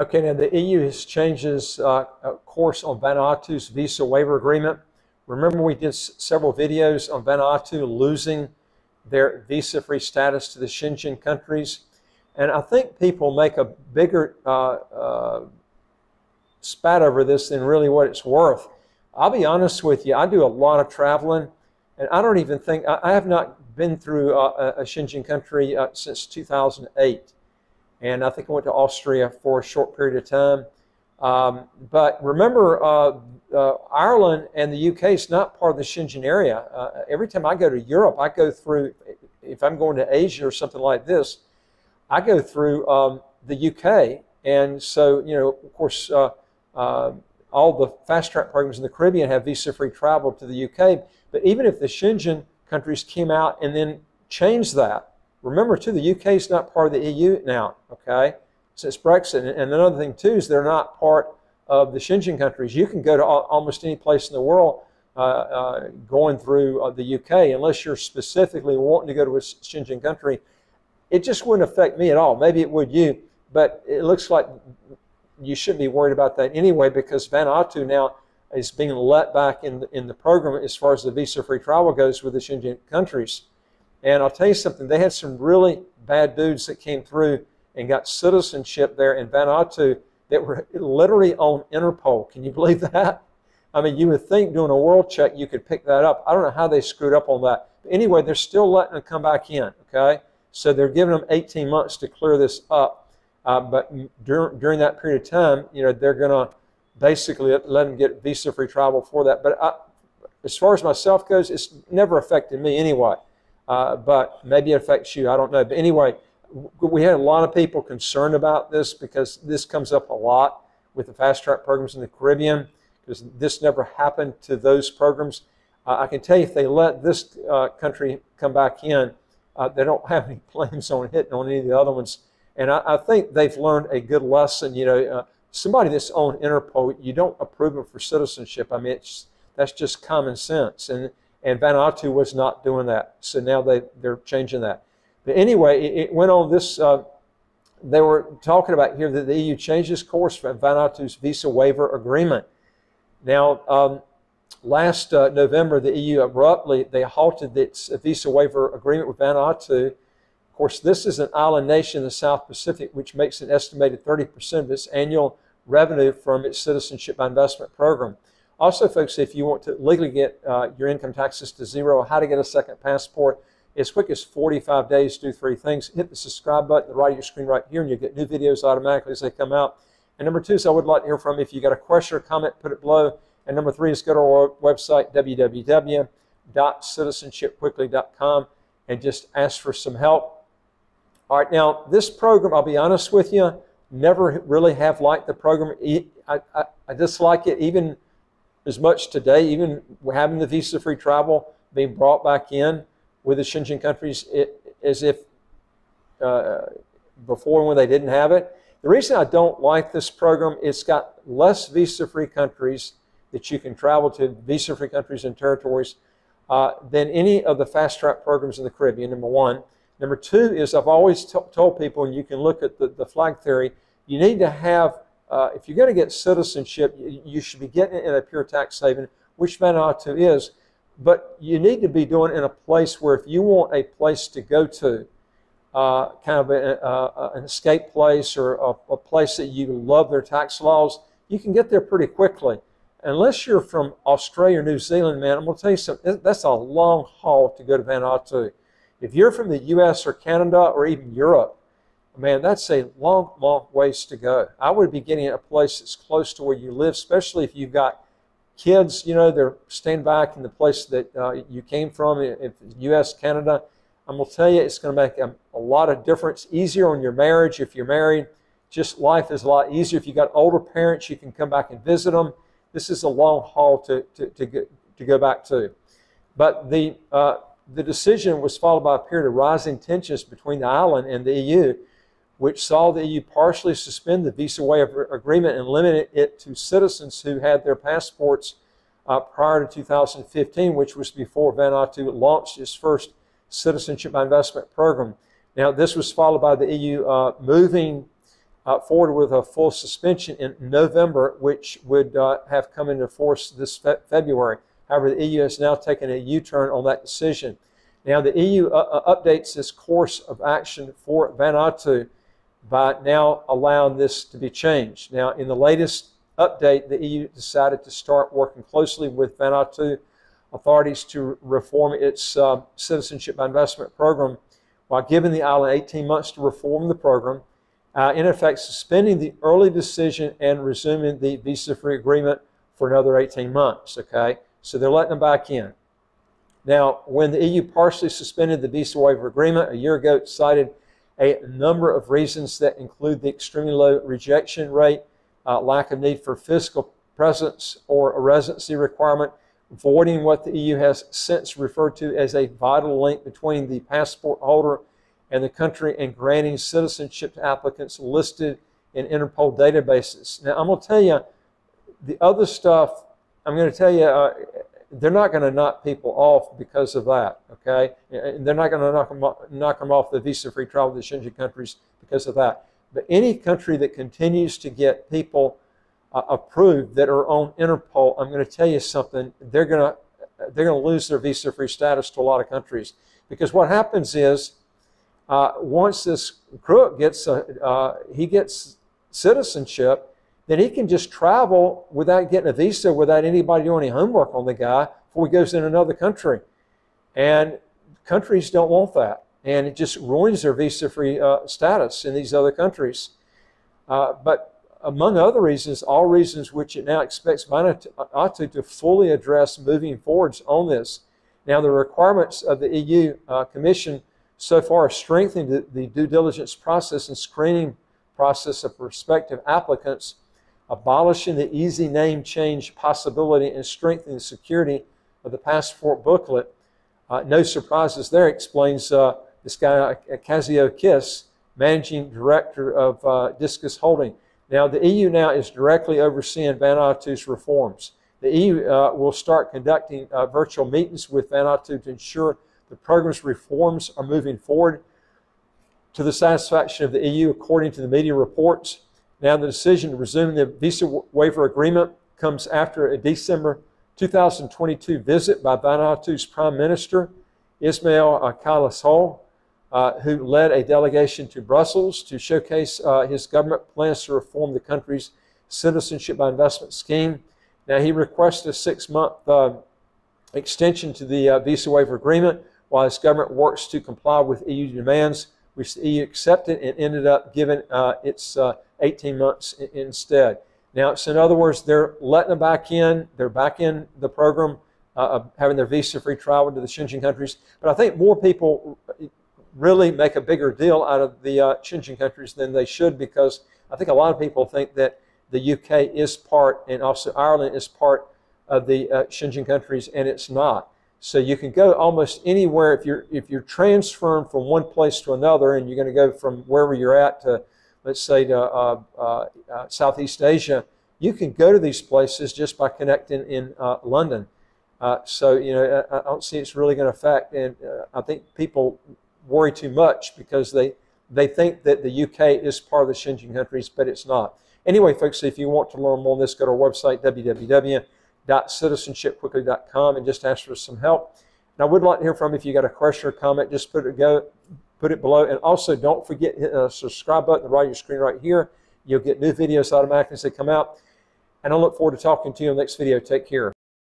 Okay, now the EU has changed its course on Vanuatu's visa waiver agreement. Remember we did several videos on Vanuatu losing their visa-free status to the Schengen countries. And I think people make a bigger spat over this than really what it's worth. I'll be honest with you, I do a lot of traveling, and I don't even think, I have not been through a Schengen country since 2008. And I think I went to Austria for a short period of time. But remember, Ireland and the UK is not part of the Schengen area. Every time I go to Europe, I go through, if I'm going to Asia or something like this, I go through the UK. And so, you know, of course, all the fast track programs in the Caribbean have visa-free travel to the UK. But even if the Schengen countries came out and then changed that, remember, too, the UK is not part of the EU now, okay, since Brexit. And another thing, too, is they're not part of the Schengen countries. You can go to almost any place in the world going through the UK, unless you're specifically wanting to go to a Schengen country. It just wouldn't affect me at all. Maybe it would you, but it looks like you shouldn't be worried about that anyway, because Vanuatu now is being let back in the program as far as the visa-free travel goes with the Schengen countries. And I'll tell you something, they had some really bad dudes that came through and got citizenship there in Vanuatu that were literally on Interpol. Can you believe that? I mean, you would think doing a world check you could pick that up. I don't know how they screwed up on that. But anyway, they're still letting them come back in, okay? So they're giving them 18 months to clear this up. But during that period of time, you know, they're going to basically let them get visa-free travel for that. But as far as myself goes, it's never affected me anyway. But maybe it affects you, I don't know. But anyway, we had a lot of people concerned about this because this comes up a lot with the fast track programs in the Caribbean, because this never happened to those programs. I can tell you, if they let this country come back in, they don't have any plans on hitting on any of the other ones. And I think they've learned a good lesson. You know, somebody that's on Interpol, you don't approve them for citizenship. I mean, that's just common sense. And Vanuatu was not doing that. So now they're changing that. But anyway, it went on this, they were talking about here that the EU changed its course for Vanuatu's visa waiver agreement. Now, last November, the EU abruptly, they halted its visa waiver agreement with Vanuatu. Of course, this is an island nation in the South Pacific, which makes an estimated 30% of its annual revenue from its citizenship by investment program. Also, folks, if you want to legally get your income taxes to zero, how to get a second passport, as quick as 45 days, do three things. Hit the subscribe button at the right of your screen right here, and you'll get new videos automatically as they come out. And number two is I would like to hear from you. If you got a question or comment, put it below. And number three is go to our website, www.citizenshipquickly.com, and just ask for some help. All right, now, this program, I'll be honest with you, never really have liked the program. I dislike it even as much today, even having the visa-free travel being brought back in with the Schengen countries as if before when they didn't have it. The reason I don't like this program, it's got less visa-free countries that you can travel to, visa-free countries and territories, than any of the fast-track programs in the Caribbean, number one. Number two is I've always told people, and you can look at the flag theory, you need to have, if you're going to get citizenship, you should be getting it in a pure tax haven, which Vanuatu is. But you need to be doing it in a place where if you want a place to go to, kind of an escape place or a place that you love their tax laws, you can get there pretty quickly. Unless you're from Australia or New Zealand, man, I'm going to tell you something, that's a long haul to go to Vanuatu. If you're from the US or Canada or even Europe, man, that's a long, long ways to go. I would be getting a place that's close to where you live, especially if you've got kids, you know, they're staying back in the place that you came from, if US, Canada. I'm going to tell you, it's going to make a lot of difference. Easier on your marriage if you're married. Just life is a lot easier. If you've got older parents, you can come back and visit them. This is a long haul to go back to. But the decision was followed by a period of rising tensions between the island and the EU, which saw the EU partially suspend the visa waiver agreement and limit it to citizens who had their passports prior to 2015, which was before Vanuatu launched its first citizenship by investment program. Now, this was followed by the EU moving forward with a full suspension in November, which would have come into force this February. However, the EU has now taken a U-turn on that decision. Now, the EU updates its course of action for Vanuatu by now allowing this to be changed. Now, in the latest update, the EU decided to start working closely with Vanuatu authorities to reform its citizenship by investment program while giving the island 18 months to reform the program, in effect suspending the early decision and resuming the visa-free agreement for another 18 months, okay? So they're letting them back in. Now, when the EU partially suspended the visa waiver agreement a year ago, it cited a number of reasons that include the extremely low rejection rate, lack of need for physical presence or a residency requirement, voiding what the EU has since referred to as a vital link between the passport holder and the country, and granting citizenship to applicants listed in Interpol databases. Now, I'm going to tell you, the other stuff, I'm going to tell you, they're not going to knock people off because of that, okay? And they're not going to knock them off the visa-free travel to the Schengen countries because of that. But any country that continues to get people approved that are on Interpol, I'm going to tell you something, they're going to lose their visa-free status to a lot of countries. Because what happens is, once this crook gets, he gets citizenship, then he can just travel without getting a visa, without anybody doing any homework on the guy before he goes in another country. And countries don't want that. And it just ruins their visa-free status in these other countries. But among other reasons, all reasons which it now expects Vanuatu to fully address moving forwards on this. Now, the requirements of the EU Commission so far are strengthening the due diligence process and screening process of prospective applicants, abolishing the easy name change possibility, and strengthening the security of the passport booklet. No surprises there, explains this guy, Kazio Kiss, managing director of Discus Holding. Now, the EU now is directly overseeing Vanuatu's reforms. The EU will start conducting virtual meetings with Vanuatu to ensure the program's reforms are moving forward to the satisfaction of the EU, according to the media reports. Now, the decision to resume the visa waiver agreement comes after a December 2022 visit by Vanuatu's Prime Minister, Ismail Kalisol, who led a delegation to Brussels to showcase his government plans to reform the country's citizenship by investment scheme. Now, he requested a 6-month extension to the visa waiver agreement while his government works to comply with EU demands, which the EU accepted and ended up giving its 18 months instead. Now, so in other words, they're letting them back in. They're back in the program of having their visa-free travel to the Schengen countries. But I think more people really make a bigger deal out of the Schengen countries than they should, because I think a lot of people think that the UK is part, and also Ireland is part of the Schengen countries, and it's not. So you can go almost anywhere if you're transferring from one place to another, and you're going to go from wherever you're at to, let's say, to Southeast Asia. You can go to these places just by connecting in London. So, you know, I don't see it's really going to affect, and I think people worry too much because they think that the UK is part of the Schengen countries, but it's not. Anyway, folks, if you want to learn more on this, go to our website, www.citizenshipquickly.com, and just ask for some help. And I would like to hear from you. If you got a question or comment, just put it below. And also, don't forget to hit the subscribe button on the right of your screen right here. You'll get new videos automatically as they come out. And I look forward to talking to you in the next video. Take care.